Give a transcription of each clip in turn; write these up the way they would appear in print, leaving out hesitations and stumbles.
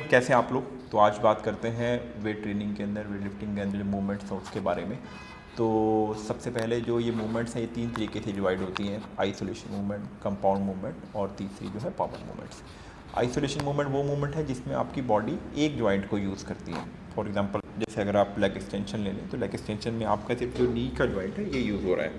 कैसे हैं आप लोग। तो आज बात करते हैं वेट ट्रेनिंग के अंदर, वेट लिफ्टिंग के अंदर जो मूवमेंट्स हैं उसके बारे में। तो सबसे पहले जो ये मूवमेंट्स हैं ये तीन तरीके से डिवाइड होती हैं: आइसोलेशन मूवमेंट, कंपाउंड मूवमेंट और तीसरी जो है पावर मूवमेंट्स। आइसोलेशन मूवमेंट वो मूवमेंट है जिसमें आपकी बॉडी एक जॉइंट को यूज़ करती है। फॉर एग्जांपल जैसे अगर आप लेग एक्सटेंशन ले लें तो लेग एक्सटेंशन में आपका सिर्फ जो नी का जॉइंट है ये यूज़ हो रहा है,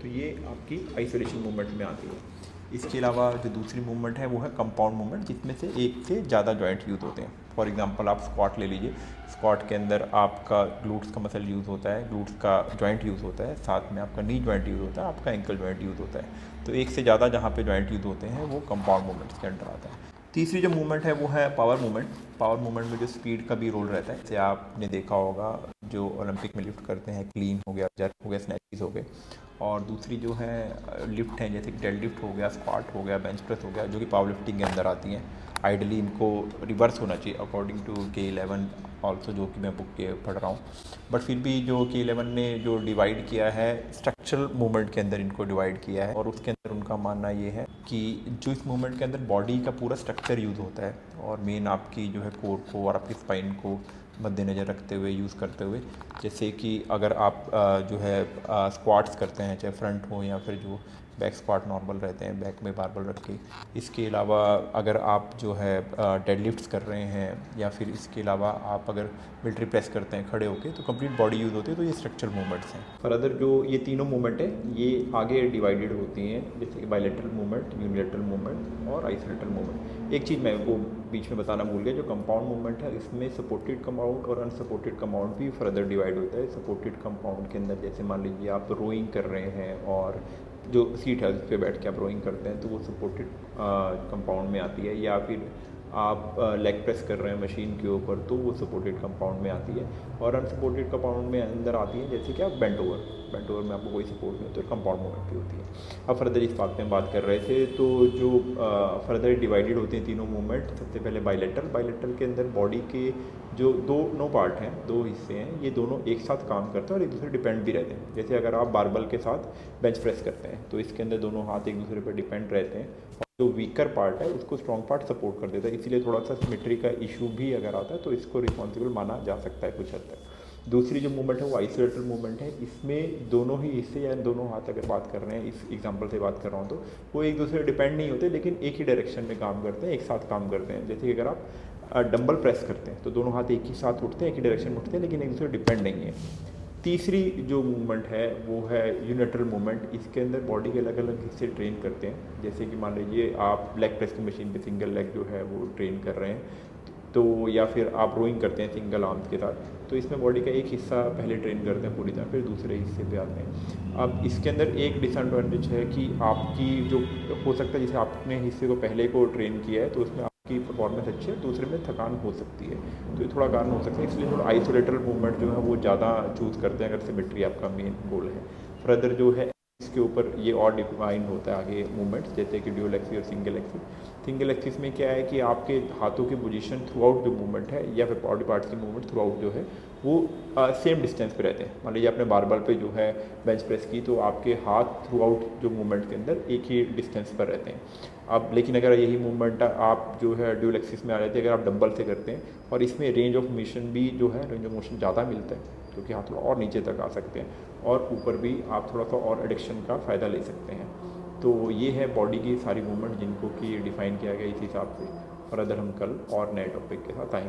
तो ये आपकी आइसोलेशन मूवमेंट में आती है। इसके अलावा जो दूसरी मूवमेंट है वो है कंपाउंड मूवमेंट, जिसमें से एक से ज़्यादा जॉइंट यूज़ होते हैं। फॉर एग्जांपल आप स्क्वाट ले लीजिए। स्क्वाट के अंदर आपका ग्लूट्स का मसल यूज़ होता है, ग्लूट्स का जॉइंट यूज़ होता है, साथ में आपका नी जॉइंट यूज़ होता है, आपका एंकल जॉइंट यूज़ होता है। तो एक से ज़्यादा जहाँ पे जॉइंट यूज़ होते हैं वो कंपाउंड मूवमेंट्स के अंडर आता है। तीसरी जो मूवमेंट है वो है पावर मूवमेंट। पावर मूवमेंट में जो स्पीड का भी रोल रहता है, जैसे आपने देखा होगा जो ओलंपिक में लिफ्ट करते हैं, क्लीन हो गया, जर्क हो गया, स्नैचेस हो गए। और दूसरी जो है लिफ्ट हैं, जैसे डेड लिफ्ट हो गया, स्क्वाट हो गया, बेंच प्रेस हो गया, जो कि पावर लिफ्टिंग के अंदर आती हैं। आइडली इनको रिवर्स होना चाहिए अकॉर्डिंग टू K11 ऑल्सो, जो कि मैं बुक के पढ़ रहा हूँ। बट फिर भी जो K11 ने जो डिवाइड किया है स्ट्रक्चरल मूवमेंट के अंदर इनको डिवाइड किया है, और उसके अंदर उनका मानना ये है कि जो इस मूवमेंट के अंदर बॉडी का पूरा स्ट्रक्चर यूज़ होता है, और मेन आपकी जो है कोर को और आपकी स्पाइन को मद्देनज़र रखते हुए यूज़ करते हुए। जैसे कि अगर आप जो है स्क्वाट्स करते हैं, चाहे फ्रंट हो या फिर जो बैक स्क्वाट नॉर्मल रहते हैं बैक में बारबल रख के। इसके अलावा अगर आप जो है डेड लिफ्ट्स कर रहे हैं, या फिर इसके अलावा आप अगर मिलिट्री प्रेस करते हैं खड़े होके, तो कंप्लीट बॉडी यूज़ होती है। तो ये स्ट्रक्चरल मूवमेंट्स हैं। पर अदर जो ये तीनों मूवमेंट है ये आगे डिवाइडेड होती हैं, जैसे कि बायलैटरल मूवमेंट, यूनिलैटरल मूवमेंट और आइसोलेटरल मूवमेंट। एक चीज़ मैं वो बीच में बताना भूल गया, जो कंपाउंड मूवमेंट है इसमें सपोर्टेड कंपाउंड और अनसपोर्टेड कंपाउंड भी फर्दर डिवाइड होता है। सपोर्टेड कंपाउंड के अंदर जैसे मान लीजिए आप रोइंग कर रहे हैं और जो सीट है उस पर बैठ के आप रोइंग करते हैं, तो वो सपोर्टेड कंपाउंड में आती है। या फिर आप लेग प्रेस कर रहे हैं मशीन के ऊपर, तो वो सपोर्टेड कंपाउंड में आती है। और अनसपोर्टेड कंपाउंड में अंदर आती है, जैसे कि आप बेंट ओवर में आपको कोई सपोर्ट नहीं होता, तो कंपाउंड मूवमेंट भी होती है। अब फर्दर इस बात पे हम बात कर रहे थे, तो जो फर्दर डिवाइडेड होते हैं तीनों मूवमेंट। सबसे पहले बायलैटरल के अंदर बॉडी के जो दोनों पार्ट हैं, दो हिस्से हैं, ये दोनों एक साथ काम करते हैं और एक दूसरे डिपेंड भी रहते हैं। जैसे अगर आप बारबल के साथ बेंच प्रेस करते हैं, तो इसके अंदर दोनों हाथ एक दूसरे पर डिपेंड रहते हैं, और जो वीकर पार्ट है उसको स्ट्रॉन्ग पार्ट सपोर्ट कर देता है। इसीलिए थोड़ा सा सिमेट्री का इशू भी अगर आता है तो इसको रिस्पॉन्सिबल माना जा सकता है कुछ हद तक। दूसरी जो मूवमेंट है वो आइसोलेटरल मूवमेंट है। इसमें दोनों ही हिस्से या दोनों हाथ अगर बात कर रहे हैं, इस एग्जांपल से बात कर रहा हूँ, तो वो एक दूसरे डिपेंड नहीं होते, लेकिन एक ही डायरेक्शन में काम करते हैं, एक साथ काम करते हैं। जैसे कि अगर आप डंबल प्रेस करते हैं तो दोनों हाथ एक ही साथ उठते हैं, एक ही डायरेक्शन में उठते हैं, लेकिन एक दूसरे डिपेंड नहीं है। तीसरी जो मूवमेंट है वो है यूनिलैटरल मूवमेंट। इसके अंदर बॉडी के अलग अलग हिस्से ट्रेन करते हैं। जैसे कि मान लीजिए आप लेग प्रेस की मशीन पे सिंगल लेग जो है वो ट्रेन कर रहे हैं, तो या फिर आप रोइंग करते हैं सिंगल आर्म्स के साथ, तो इसमें बॉडी का एक हिस्सा पहले ट्रेन करते हैं पूरी तरह, फिर दूसरे हिस्से पे आते हैं। अब इसके अंदर एक डिसएडवांटेज है कि आपकी जो हो सकता है, जैसे आपने हिस्से को पहले को ट्रेन किया है तो उसमें आपकी परफॉर्मेंस अच्छी है, दूसरे में थकान हो सकती है, तो ये थोड़ा कारण हो सकता है। इसलिए थोड़ा आइसोलेटरल मूवमेंट जो है वो ज़्यादा चूज़ करते हैं अगर सिमेट्री आपका मेन गोल है। फर्दर जो है इसके ऊपर ये और डिफाइंड होता है आगे मूवमेंट्स, जैसे कि ड्यूल एक्सिस और सिंगल एक्सिस। सिंगल एक्सिस में क्या है कि आपके हाथों की पोजीशन थ्रू आउट जो मूवमेंट है, या फिर बॉडी पार्ट्स की मूवमेंट थ्रू आउट जो है वो सेम डिस्टेंस पे रहते हैं। मान लीजिए आपने बारबल पे जो है बेंच प्रेस की, तो आपके हाथ थ्रू आउट जो मूवमेंट के अंदर एक ही डिस्टेंस पर रहते हैं। अब लेकिन अगर यही मूवमेंट आप जो है ड्यूल एक्सिस में आ जाती है, अगर आप डंबल से करते हैं, और इसमें रेंज ऑफ मोशन भी जो है रेंज ऑफ मोशन ज़्यादा मिलता है, क्योंकि हाथ थोड़ा और नीचे तक आ सकते हैं, और ऊपर भी आप थोड़ा सा और एडिक्शन का फ़ायदा ले सकते हैं। तो ये है बॉडी की सारी मूवमेंट जिनको कि डिफ़ाइन किया गया इस हिसाब से। और अदर हम कल और नए टॉपिक के साथ आएंगे।